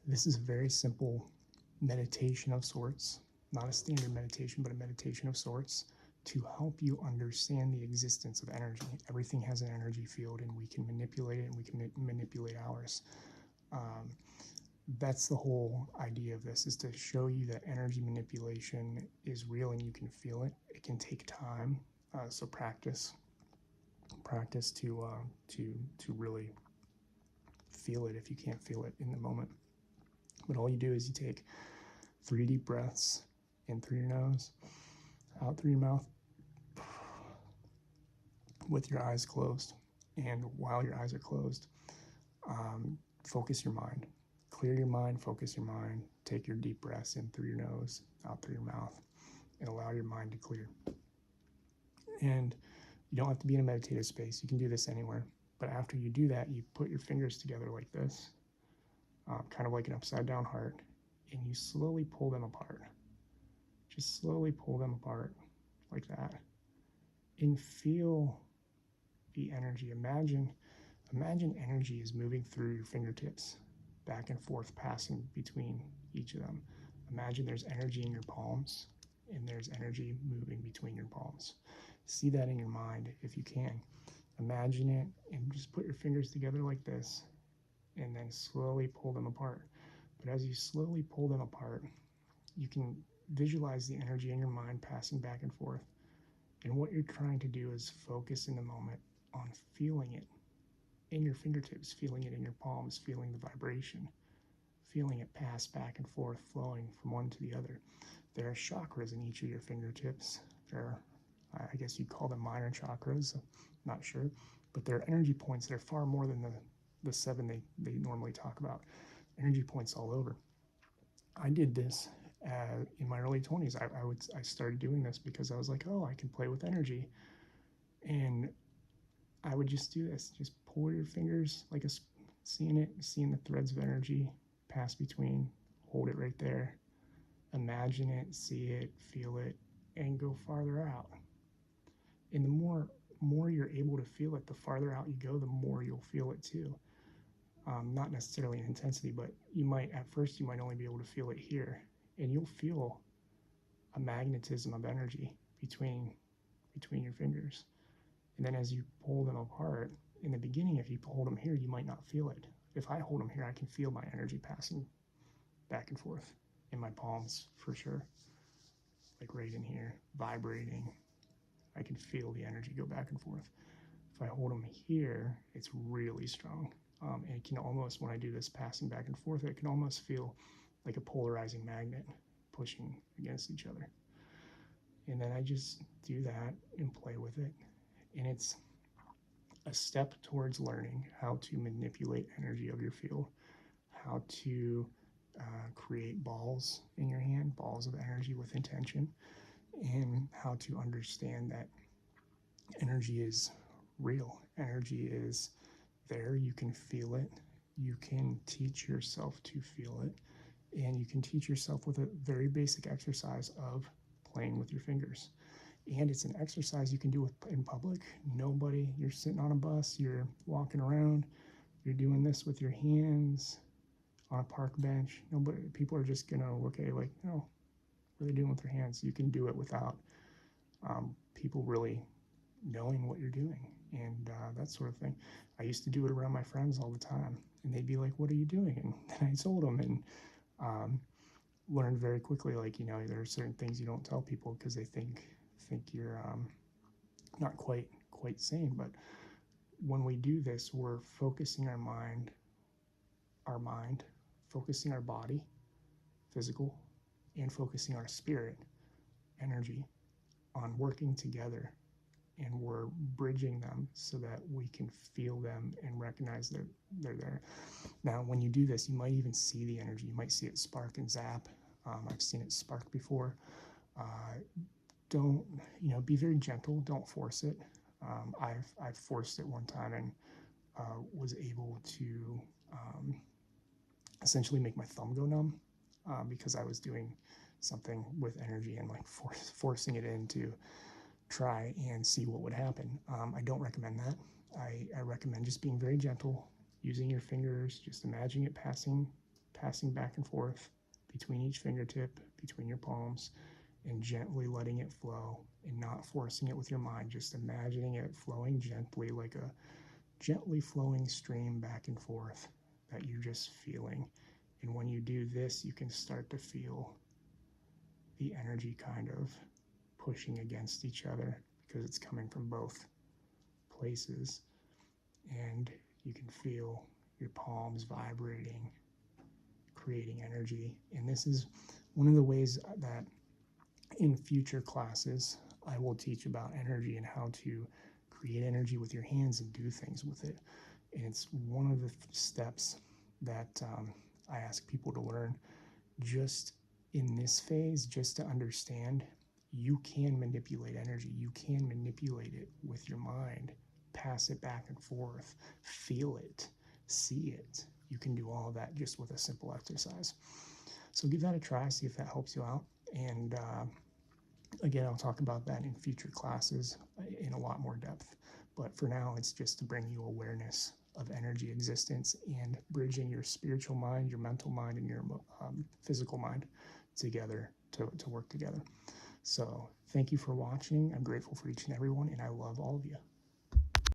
This is a very simple meditation of sorts, not a standard meditation, but a meditation of sorts to help you understand the existence of energy. Everything has an energy field, and we can manipulate it, and we can manipulate ours. Um, that's the whole idea of this, is to show you that energy manipulation is real and you can feel it. It can take time, so practice to really feel it if you can't feel it in the moment. But all you do is you take 3 deep breaths in through your nose, out through your mouth, with your eyes closed. And while your eyes are closed, focus your mind. Clear your mind, focus your mind. Take your deep breaths in through your nose, out through your mouth, and allow your mind to clear. And you don't have to be in a meditative space. You can do this anywhere. But after you do that, you put your fingers together like this, kind of like an upside down heart, and you slowly pull them apart. Just slowly pull them apart like that. And feel the energy. Imagine energy is moving through your fingertips, back and forth, passing between each of them. Imagine there's energy in your palms, and there's energy moving between your palms. See that in your mind if you can. Imagine it, and just put your fingers together like this, and then slowly pull them apart. But as you slowly pull them apart, you can visualize the energy in your mind passing back and forth. And what you're trying to do is focus in the moment on feeling it in your fingertips, feeling it in your palms, feeling the vibration, feeling it pass back and forth, flowing from one to the other. There are chakras in each of your fingertips. There are, I guess you'd call them minor chakras, I'm not sure, but they're energy points that are far more than the 7 they normally talk about. Energy points all over. I did this in my early 20s. I started doing this because I was like, oh, I can play with energy. And I would just do this. Just pull your fingers like seeing the threads of energy pass between, hold it right there. Imagine it, see it, feel it, and go farther out. And the more you're able to feel it, the farther out you go, the more you'll feel it too. Not necessarily in intensity, but you might only be able to feel it here, and you'll feel a magnetism of energy between your fingers. And then as you pull them apart, in the beginning, if you hold them here, you might not feel it. If I hold them here, I can feel my energy passing back and forth in my palms for sure. Like right in here, vibrating. I can feel the energy go back and forth. If I hold them here, it's really strong. And it can almost, when I do this passing back and forth, it can almost feel like a polarizing magnet pushing against each other. And then I just do that and play with it. And it's a step towards learning how to manipulate energy of your field, how to create balls in your hand, balls of energy with intention, and how to understand that energy is real. Energy is there. You can feel it. You can teach yourself to feel it. And you can teach yourself with a very basic exercise of playing with your fingers. And it's an exercise you can do in public. Nobody, you're sitting on a bus, you're walking around, you're doing this with your hands on a park bench. Nobody, people are just gonna look at you like, no, what are they doing with their hands? You can do it without people really knowing what you're doing, and that sort of thing. I used to do it around my friends all the time, and they'd be like, what are you doing? And then I told them, and learned very quickly, like, there are certain things you don't tell people because they think you're not quite sane. But when we do this, we're focusing our mind, focusing our body, physical, and focusing our spirit, energy, on working together, and we're bridging them so that we can feel them and recognize they're there. Now, when you do this, you might even see the energy. You might see it spark and zap. I've seen it spark before. Don't, be very gentle. Don't force it. I've forced it one time and was able to essentially make my thumb go numb because I was doing something with energy and like forcing it in to try and see what would happen. I don't recommend that. I recommend just being very gentle, using your fingers, just imagining it passing passing back and forth between each fingertip, between your palms, and gently letting it flow and not forcing it with your mind, just imagining it flowing gently, like a gently flowing stream back and forth that you're just feeling. And when you do this, you can start to feel the energy kind of pushing against each other because it's coming from both places. And you can feel your palms vibrating, creating energy. And this is one of the ways that in future classes I will teach about energy and how to create energy with your hands and do things with it. And it's one of the steps that I ask people to learn just in this phase, just to understand you can manipulate energy. You can manipulate it with your mind, pass it back and forth, feel it, see it. You can do all of that just with a simple exercise. So give that a try, see if that helps you out. And again, I'll talk about that in future classes in a lot more depth. But for now, it's just to bring you awareness of energy existence and bridging your spiritual mind, your mental mind, and your physical mind together to work together. So thank you for watching. I'm grateful for each and every one, and I love all of you.